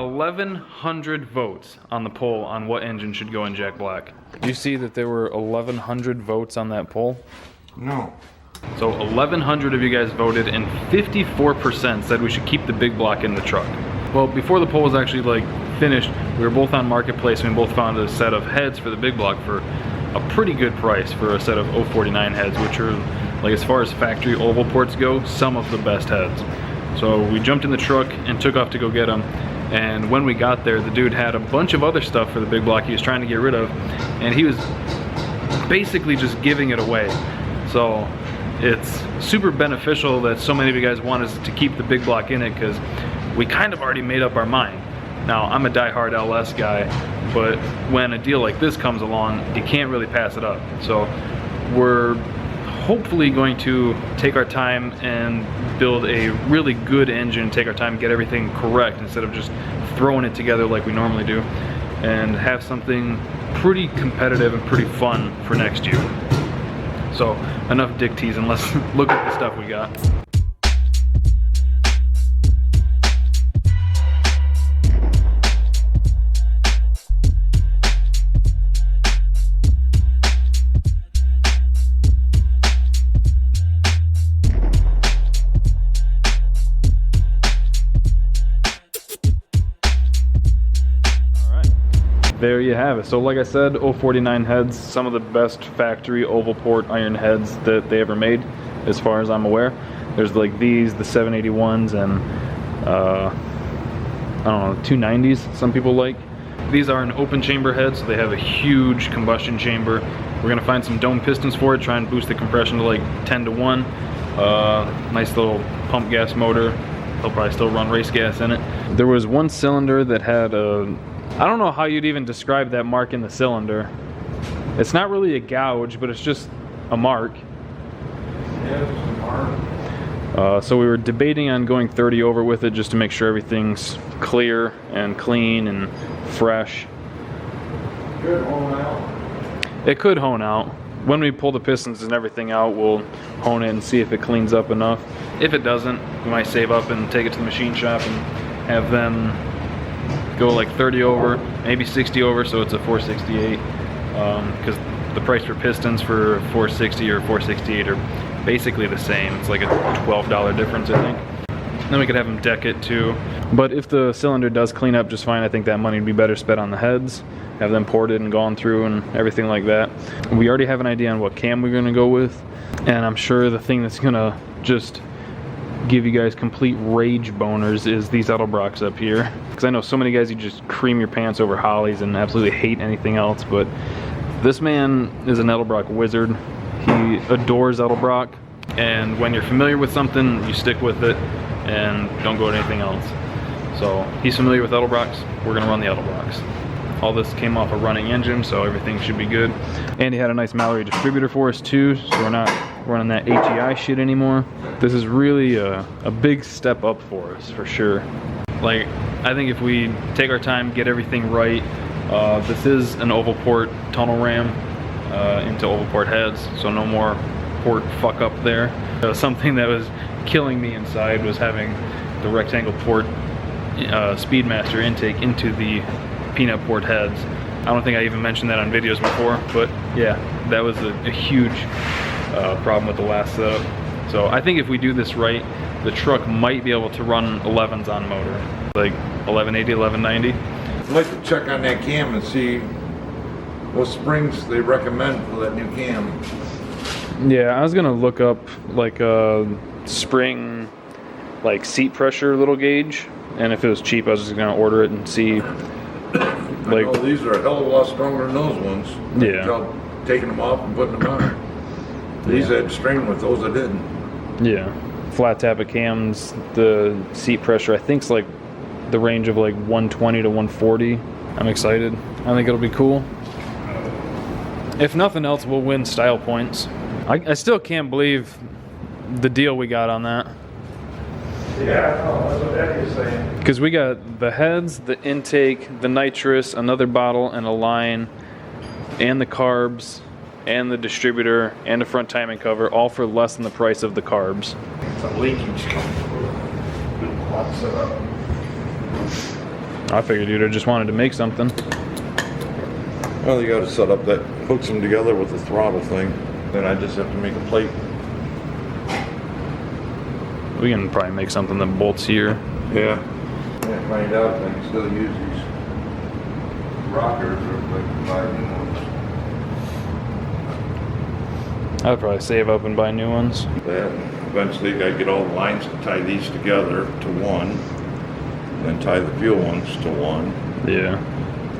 1,100 votes on the poll on what engine should go in Jack Black. You see that there were 1,100 votes on that poll? No. So 1,100 of you guys voted and 54% said we should keep the big block in the truck. Well, before the poll was actually like finished, we were both on Marketplace and we both found a set of heads for the big block for a pretty good price for a set of 049 heads, which are, like, as far as factory oval ports go, some of the best heads. So we jumped in the truck and took off to go get them. And when we got there, the dude had a bunch of other stuff for the big block he was trying to get rid of, and he was basically just giving it away. So it's super beneficial that so many of you guys want us to keep the big block in it, because we kind of already made up our mind. Now, I'm a diehard LS guy, but when a deal like this comes along, you can't really pass it up. So we're hopefully going to take our time and build a really good engine, take our time, get everything correct instead of just throwing it together like we normally do, and have something pretty competitive and pretty fun for next year. So enough dick teasing, let's look at the stuff we got. There you have it. So like I said, 049 heads, some of the best factory oval port iron heads that they ever made, as far as I'm aware. There's like these, the 781s, and I don't know, 290s some people like. These are an open chamber head, so they have a huge combustion chamber. We're gonna find some dome pistons for it, try and boost the compression to like 10 to 1. Nice little pump gas motor. They'll probably still run race gas in it. There was one cylinder that had a, I don't know how you'd even describe that mark in the cylinder. It's not really a gouge, but it's just a mark. Yeah, it's a mark. So we were debating on going 30 over with it just to make sure everything's clear and clean and fresh. Could hone out. It could hone out. When we pull the pistons and everything out, we'll hone it and see if it cleans up enough. If it doesn't, we might save up and take it to the machine shop and have them go like 30 over, maybe 60 over, so it's a 468, because the price for pistons for 460 or 468 are basically the same. It's like a $12 difference, I think. Then we could have them deck it too. But if the cylinder does clean up just fine, I think that money would be better spent on the heads, have them ported and gone through and everything like that. We already have an idea on what cam we're going to go with, and I'm sure the thing that's going to just give you guys complete rage boners is these Edelbrocks up here, because I know so many guys, you just cream your pants over Hollies and absolutely hate anything else, but this man is an Edelbrock wizard. He adores Edelbrock, and when you're familiar with something, you stick with it and don't go to anything else. So he's familiar with Edelbrocks, we're gonna run the Edelbrocks. All this came off a running engine, so everything should be good. And he had a nice Mallory distributor for us too, so we're not running that AGI shit anymore. This is really a big step up for us, for sure. Like, I think if we take our time, get everything right, this is an oval port tunnel ram into oval port heads, so no more port fuck up there. Something that was killing me inside was having the rectangle port Speedmaster intake into the peanut port heads. I don't think I even mentioned that on videos before, but yeah, that was a huge problem with the last setup. So I think if we do this right, the truck might be able to run 11s on motor, like 1180, 1190. I'd like to check on that cam and see what springs they recommend for that new cam. Yeah, I was gonna look up like a spring, like seat pressure little gauge, and if it was cheap, I was just gonna order it and see. Like, oh, these are a hell of a lot stronger than those ones. Yeah. Taking them off and putting them on. These had string with those, I didn't. Yeah. Flat tappet cams, the seat pressure, I think, is like the range of like 120 to 140. I'm excited. I think it'll be cool. If nothing else, we'll win style points. I still can't believe the deal we got on that. Yeah, I know, that's what Eddie's saying. Because we got the heads, the intake, the nitrous, another bottle, and a line, and the carbs, and the distributor, and a front timing cover, all for less than the price of the carbs. It's a leakage. I figured you'd have just wanted to make something. Well, you gotta set up that, hooks them together with the throttle thing. Then I just have to make a plate. We can probably make something that bolts here. Yeah. Can't find out if I can still use these rockers or if I can buy new ones. I'd probably save up and buy new ones. That, eventually I get all the lines to tie these together to one, then tie the fuel ones to one. Yeah,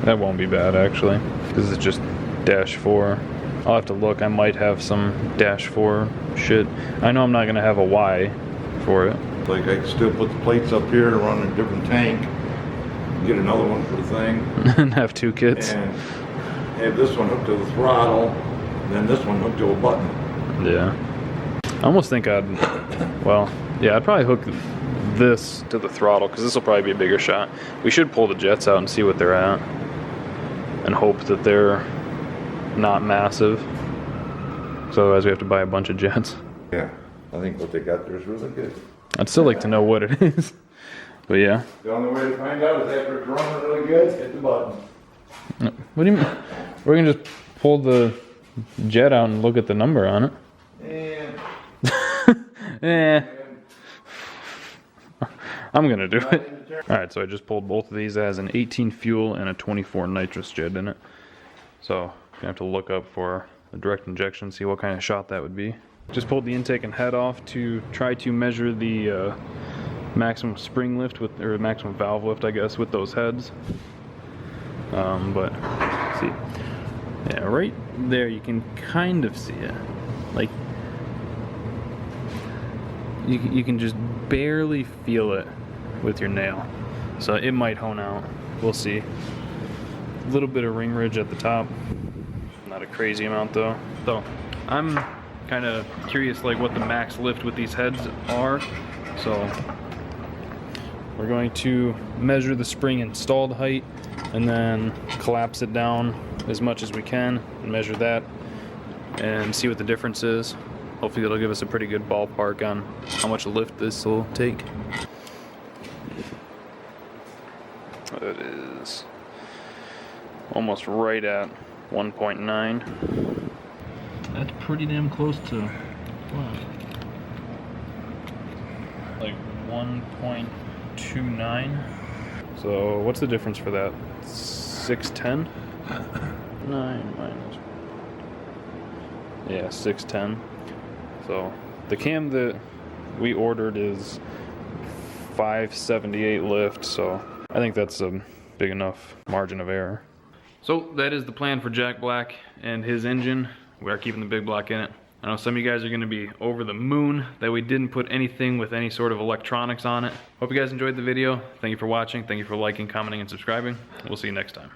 that won't be bad actually. This is just -4. I'll have to look. I might have some -4 shit. I know I'm not gonna have a Y for it. Like I can still put the plates up here and run a different tank, get another one for the thing, And have 2 kits. and have this one hooked to the throttle, then this one hooked to a button. Yeah. I almost think I'd probably hook this to the throttle because this will probably be a bigger shot. We should pull the jets out and see what they're at and hope that they're not massive. So otherwise we have to buy a bunch of jets. Yeah, I think what they got there is really good. I'd still like to know what it is. But yeah. The only way to find out is after it's running really good, hit the button. What do you mean? We're gonna just pull the jet out and look at the number on it. Eh. I'm gonna do it. Alright, so I just pulled both of these. It has an 18 fuel and a 24 nitrous jet in it. So I'm gonna have to look up for a direct injection, see what kind of shot that would be. Just pulled the intake and head off to try to measure the maximum spring lift with, or maximum valve lift, I guess, with those heads. But let's see, yeah, right there you can kind of see it. Like you can just barely feel it with your nail. So it might hone out. We'll see. A little bit of ring ridge at the top. Not a crazy amount though. So I'm kind of curious like what the max lift with these heads are. So we're going to measure the spring installed height and then collapse it down as much as we can and measure that and see what the difference is. Hopefully it'll give us a pretty good ballpark on how much lift this will take. It is almost right at 1.9. That's pretty damn close to what? Like 1.29. So what's the difference for that? 610? 9 minus. Yeah, 610. So the cam that we ordered is 578 lift, so I think that's a big enough margin of error. So that is the plan for Jack Black and his engine. We are keeping the big block in it. I know some of you guys are going to be over the moon that we didn't put anything with any sort of electronics on it. Hope you guys enjoyed the video. Thank you for watching. Thank you for liking, commenting, and subscribing. We'll see you next time.